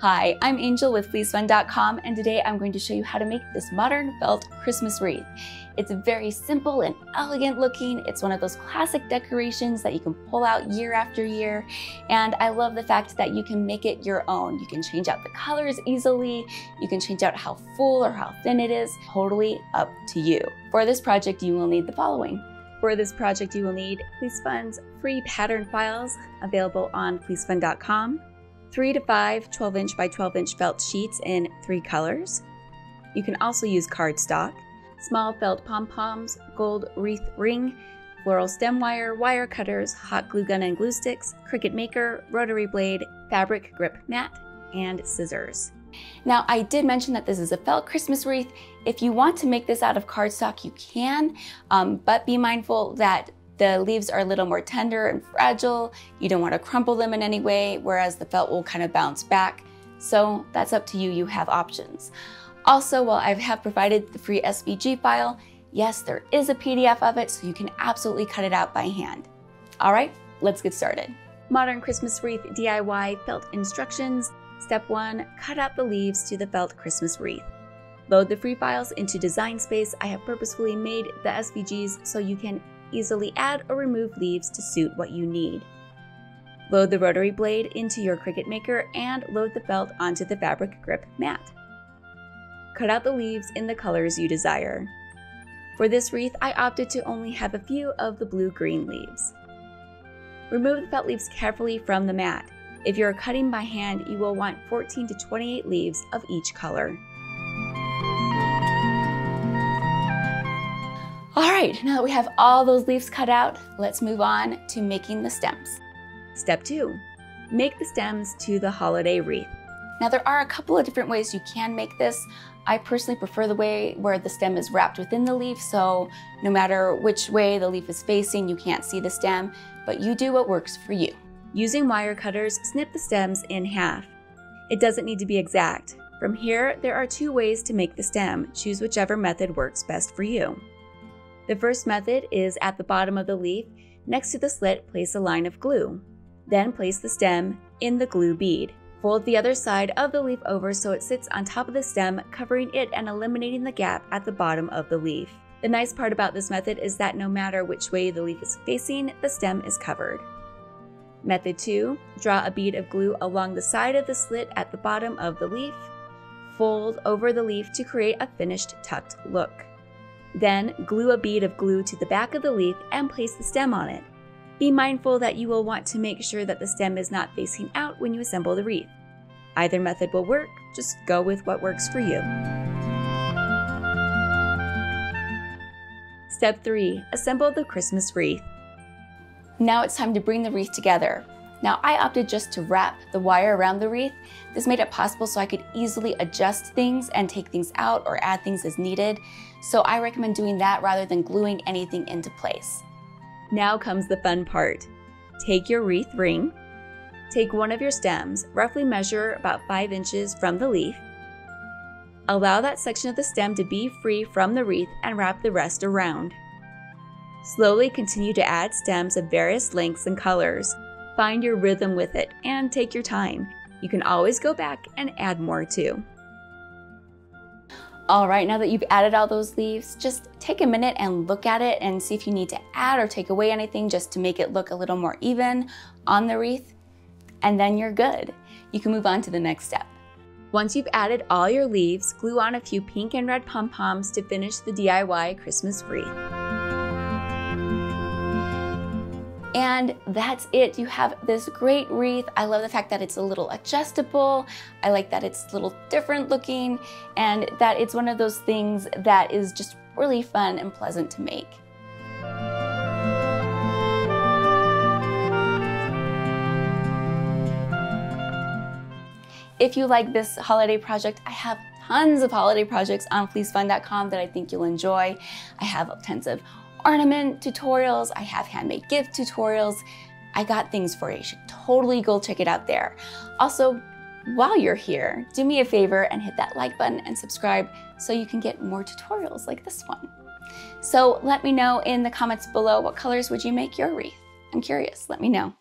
Hi, I'm Angel with FleeceFun.com, and today I'm going to show you how to make this modern felt Christmas wreath. It's very simple and elegant looking. It's one of those classic decorations that you can pull out year after year, and I love the fact that you can make it your own. You can change out the colors easily, you can change out how full or how thin it is, totally up to you. For this project, you will need the following. For this project, you will need Fleece Fun's free pattern files available on FleeceFun.com, 3 to 5 12-inch by 12-inch felt sheets in 3 colors. You can also use cardstock, small felt pom-poms, gold wreath ring, floral stem wire, wire cutters, hot glue gun and glue sticks, Cricut Maker, rotary blade, fabric grip mat, and scissors. Now, I did mention that this is a felt Christmas wreath. If you want to make this out of cardstock, you can, but be mindful that the leaves are a little more tender and fragile. You don't want to crumple them in any way, whereas the felt will kind of bounce back. So that's up to you, you have options. Also, while I have provided the free SVG file, yes, there is a PDF of it, so you can absolutely cut it out by hand. All right, let's get started. Modern Christmas Wreath DIY felt instructions. Step 1, cut out the leaves to the felt Christmas wreath. Load the free files into Design Space. I have purposefully made the SVGs so you can easily add or remove leaves to suit what you need. Load the rotary blade into your Cricut Maker and load the felt onto the fabric grip mat. Cut out the leaves in the colors you desire. For this wreath, I opted to only have a few of the blue-green leaves. Remove the felt leaves carefully from the mat. If you're cutting by hand, you will want 14 to 28 leaves of each color. All right, now that we have all those leaves cut out, let's move on to making the stems. Step 2, make the stems to the holiday wreath. Now, there are a couple of different ways you can make this. I personally prefer the way where the stem is wrapped within the leaf, so no matter which way the leaf is facing, you can't see the stem, but you do what works for you. Using wire cutters, snip the stems in half. It doesn't need to be exact. From here, there are 2 ways to make the stem. Choose whichever method works best for you. The first method is at the bottom of the leaf. Next to the slit, place a line of glue. Then place the stem in the glue bead. Fold the other side of the leaf over so it sits on top of the stem, covering it and eliminating the gap at the bottom of the leaf. The nice part about this method is that no matter which way the leaf is facing, the stem is covered. Method 2, draw a bead of glue along the side of the slit at the bottom of the leaf. Fold over the leaf to create a finished tucked look. Then glue a bead of glue to the back of the leaf and place the stem on it. Be mindful that you will want to make sure that the stem is not facing out when you assemble the wreath. Either method will work, just go with what works for you. Step 3, assemble the Christmas wreath. Now it's time to bring the wreath together. Now, I opted just to wrap the wire around the wreath. This made it possible so I could easily adjust things and take things out or add things as needed. So I recommend doing that rather than gluing anything into place. Now comes the fun part. Take your wreath ring, take one of your stems, roughly measure about 5 inches from the leaf. Allow that section of the stem to be free from the wreath and wrap the rest around. Slowly continue to add stems of various lengths and colors. Find your rhythm with it and take your time. You can always go back and add more too. All right, now that you've added all those leaves, just take a minute and look at it and see if you need to add or take away anything just to make it look a little more even on the wreath, and then you're good. You can move on to the next step. Once you've added all your leaves, glue on a few pink and red pom-poms to finish the DIY Christmas wreath. And that's it. You have this great wreath. I love the fact that it's a little adjustable. I like that it's a little different looking and that it's one of those things that is just really fun and pleasant to make. If you like this holiday project, I have tons of holiday projects on FleeceFun.com that I think you'll enjoy. I have tons of ornament tutorials, I have handmade gift tutorials. I got things for you. You should totally go check it out there. Also, while you're here, do me a favor and hit that like button and subscribe so you can get more tutorials like this one. So let me know in the comments below, what colors would you make your wreath? I'm curious, let me know.